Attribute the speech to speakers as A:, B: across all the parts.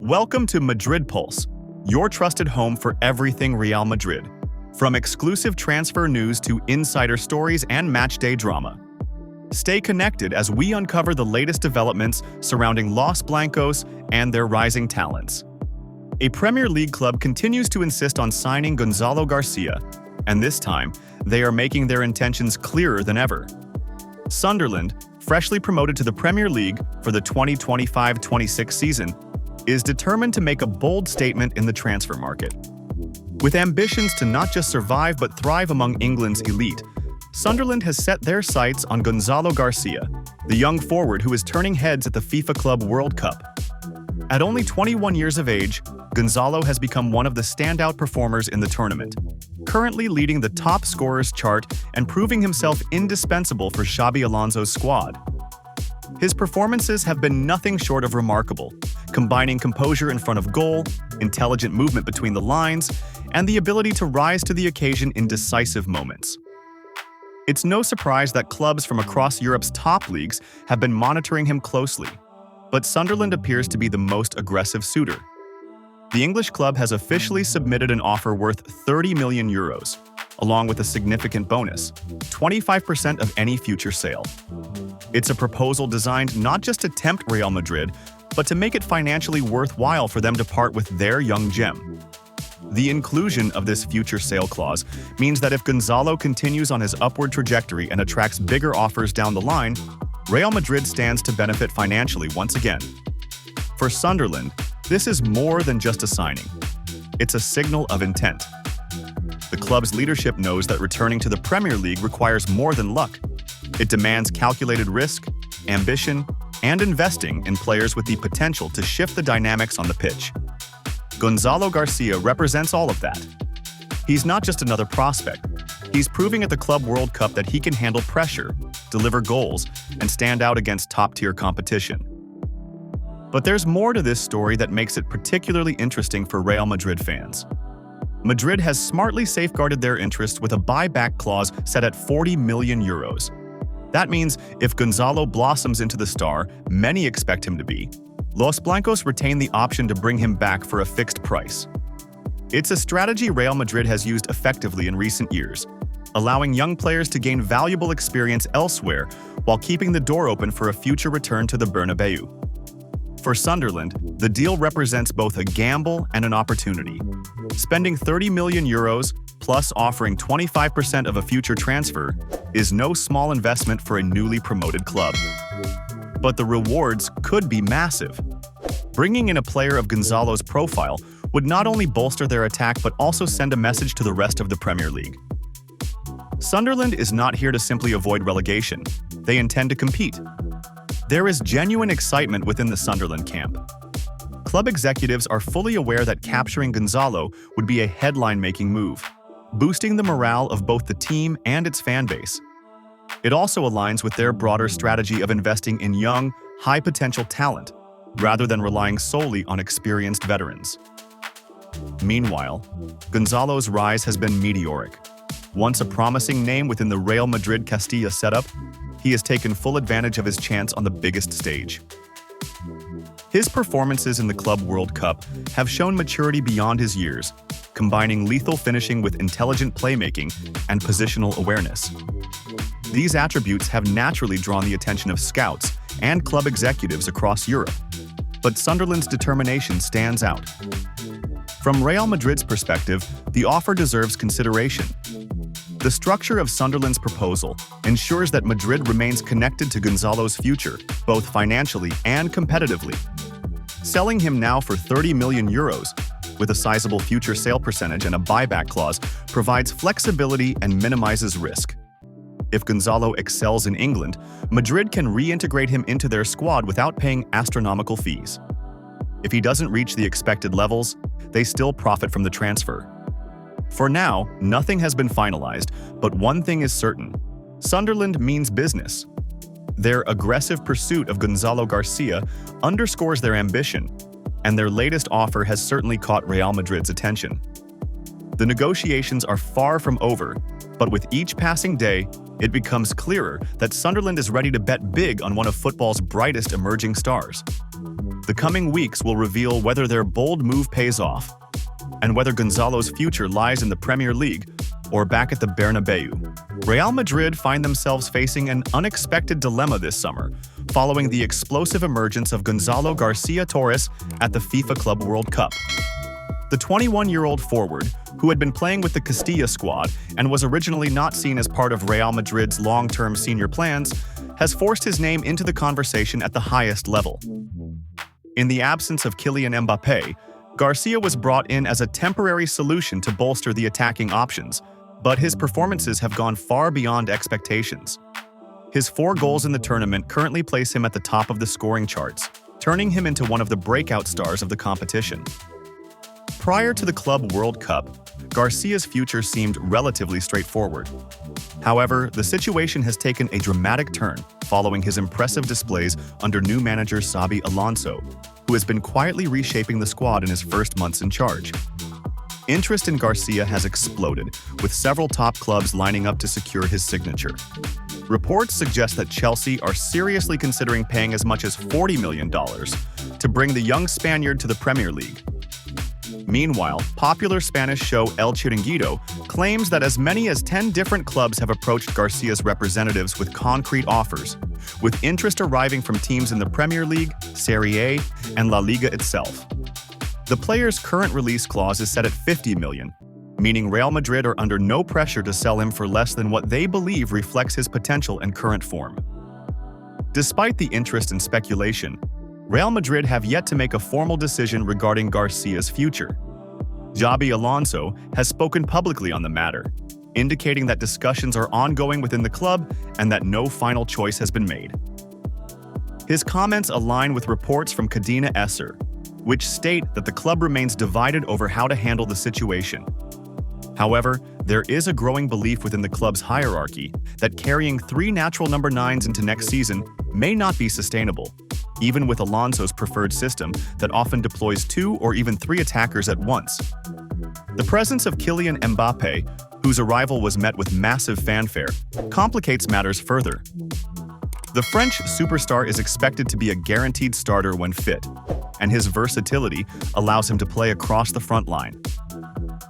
A: Welcome to Madrid Pulse, your trusted home for everything Real Madrid. From exclusive transfer news to insider stories and matchday drama. Stay connected as we uncover the latest developments surrounding Los Blancos and their rising talents. A Premier League club continues to insist on signing Gonzalo Garcia, and this time, they are making their intentions clearer than ever. Sunderland, freshly promoted to the Premier League for the 2025-26 season, is determined to make a bold statement in the transfer market. With ambitions to not just survive but thrive among England's elite, Sunderland has set their sights on Gonzalo Garcia, the young forward who is turning heads at the FIFA Club World Cup. At only 21 years of age, Gonzalo has become one of the standout performers in the tournament, currently leading the top scorers chart and proving himself indispensable for Xabi Alonso's squad. His performances have been nothing short of remarkable, combining composure in front of goal, intelligent movement between the lines, and the ability to rise to the occasion in decisive moments. It's no surprise that clubs from across Europe's top leagues have been monitoring him closely, but Sunderland appears to be the most aggressive suitor. The English club has officially submitted an offer worth €30 million, along with a significant bonus, 25% of any future sale. It's a proposal designed not just to tempt Real Madrid, but to make it financially worthwhile for them to part with their young gem. The inclusion of this future sale clause means that if Gonzalo continues on his upward trajectory and attracts bigger offers down the line, Real Madrid stands to benefit financially once again. For Sunderland, this is more than just a signing. It's a signal of intent. The club's leadership knows that returning to the Premier League requires more than luck. It demands calculated risk, ambition, and investing in players with the potential to shift the dynamics on the pitch. Gonzalo Garcia represents all of that. He's not just another prospect. He's proving at the Club World Cup that he can handle pressure, deliver goals, and stand out against top-tier competition. But there's more to this story that makes it particularly interesting for Real Madrid fans. Madrid has smartly safeguarded their interests with a buyback clause set at €40 million. That means if Gonzalo blossoms into the star many expect him to be, Los Blancos retain the option to bring him back for a fixed price. It's a strategy Real Madrid has used effectively in recent years, allowing young players to gain valuable experience elsewhere while keeping the door open for a future return to the Bernabeu. For Sunderland, the deal represents both a gamble and an opportunity. Spending €30 million plus offering 25% of a future transfer is no small investment for a newly promoted club. But the rewards could be massive. Bringing in a player of Gonzalo's profile would not only bolster their attack but also send a message to the rest of the Premier League. Sunderland is not here to simply avoid relegation. They intend to compete. There is genuine excitement within the Sunderland camp. Club executives are fully aware that capturing Gonzalo would be a headline-making move, boosting the morale of both the team and its fan base. It also aligns with their broader strategy of investing in young, high-potential talent, rather than relying solely on experienced veterans. Meanwhile, Gonzalo's rise has been meteoric. Once a promising name within the Real Madrid Castilla setup, he has taken full advantage of his chance on the biggest stage. His performances in the Club World Cup have shown maturity beyond his years, combining lethal finishing with intelligent playmaking and positional awareness. These attributes have naturally drawn the attention of scouts and club executives across Europe, but Sunderland's determination stands out. From Real Madrid's perspective, the offer deserves consideration. The structure of Sunderland's proposal ensures that Madrid remains connected to Gonzalo's future, both financially and competitively. Selling him now for €30 million, with a sizable future sale percentage and a buyback clause, provides flexibility and minimizes risk. If Gonzalo excels in England, Madrid can reintegrate him into their squad without paying astronomical fees. If he doesn't reach the expected levels, they still profit from the transfer. For now, nothing has been finalized, but one thing is certain: Sunderland means business. Their aggressive pursuit of Gonzalo Garcia underscores their ambition, and their latest offer has certainly caught Real Madrid's attention. The negotiations are far from over, but with each passing day, it becomes clearer that Sunderland is ready to bet big on one of football's brightest emerging stars. The coming weeks will reveal whether their bold move pays off, and whether Gonzalo's future lies in the Premier League or back at the Bernabeu. Real Madrid find themselves facing an unexpected dilemma this summer, following the explosive emergence of Gonzalo Garcia Torres at the FIFA Club World Cup. The 21-year-old forward, who had been playing with the Castilla squad and was originally not seen as part of Real Madrid's long-term senior plans, has forced his name into the conversation at the highest level. In the absence of Kylian Mbappé, Garcia was brought in as a temporary solution to bolster the attacking options, but his performances have gone far beyond expectations. His 4 goals in the tournament currently place him at the top of the scoring charts, turning him into one of the breakout stars of the competition. Prior to the Club World Cup, Garcia's future seemed relatively straightforward. However, the situation has taken a dramatic turn following his impressive displays under new manager Xabi Alonso, who has been quietly reshaping the squad in his first months in charge. Interest in Garcia has exploded, with several top clubs lining up to secure his signature. Reports suggest that Chelsea are seriously considering paying as much as $40 million to bring the young Spaniard to the Premier League. Meanwhile, popular Spanish show El Chiringuito claims that as many as 10 different clubs have approached Garcia's representatives with concrete offers, with interest arriving from teams in the Premier League, Serie A, and La Liga itself. The player's current release clause is set at $50 million, meaning Real Madrid are under no pressure to sell him for less than what they believe reflects his potential and current form. Despite the interest and speculation, Real Madrid have yet to make a formal decision regarding Garcia's future. Xabi Alonso has spoken publicly on the matter, indicating that discussions are ongoing within the club and that no final choice has been made. His comments align with reports from Cadena Ser, which state that the club remains divided over how to handle the situation. However, there is a growing belief within the club's hierarchy that carrying 3 natural number 9s into next season may not be sustainable, even with Alonso's preferred system that often deploys 2 or even 3 attackers at once. The presence of Kylian Mbappé, whose arrival was met with massive fanfare, complicates matters further. The French superstar is expected to be a guaranteed starter when fit, and his versatility allows him to play across the front line.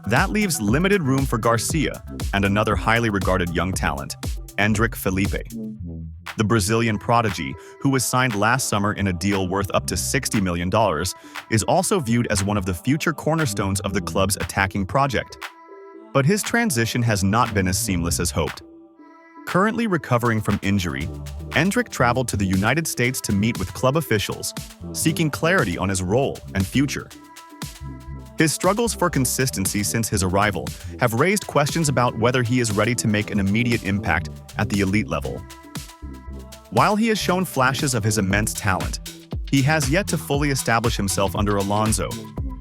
A: That leaves limited room for Garcia and another highly regarded young talent, Endrick Felipe. The Brazilian prodigy, who was signed last summer in a deal worth up to $60 million, is also viewed as one of the future cornerstones of the club's attacking project. But his transition has not been as seamless as hoped. Currently recovering from injury, Endrick traveled to the United States to meet with club officials, seeking clarity on his role and future. His struggles for consistency since his arrival have raised questions about whether he is ready to make an immediate impact at the elite level. While he has shown flashes of his immense talent, he has yet to fully establish himself under Alonso,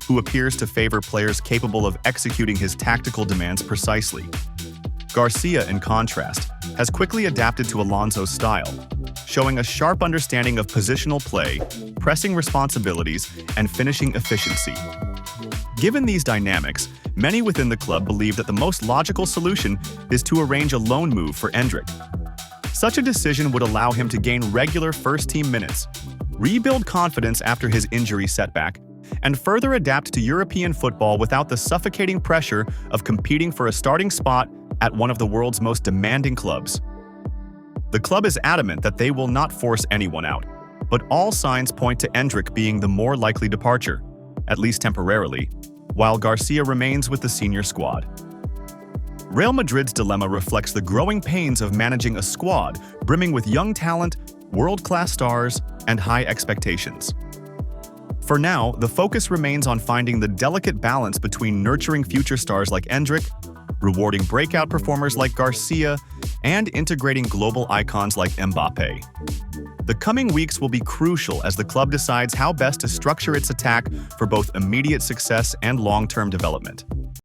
A: who appears to favor players capable of executing his tactical demands precisely. Garcia, in contrast, has quickly adapted to Alonso's style, showing a sharp understanding of positional play, pressing responsibilities, and finishing efficiency. Given these dynamics, many within the club believe that the most logical solution is to arrange a loan move for Endrick. Such a decision would allow him to gain regular first-team minutes, rebuild confidence after his injury setback, and further adapt to European football without the suffocating pressure of competing for a starting spot at one of the world's most demanding clubs. The club is adamant that they will not force anyone out, but all signs point to Endrick being the more likely departure, at least temporarily, while Garcia remains with the senior squad. Real Madrid's dilemma reflects the growing pains of managing a squad brimming with young talent, world-class stars, and high expectations. For now, the focus remains on finding the delicate balance between nurturing future stars like Endrick, rewarding breakout performers like Garcia, and integrating global icons like Mbappé. The coming weeks will be crucial as the club decides how best to structure its attack for both immediate success and long-term development.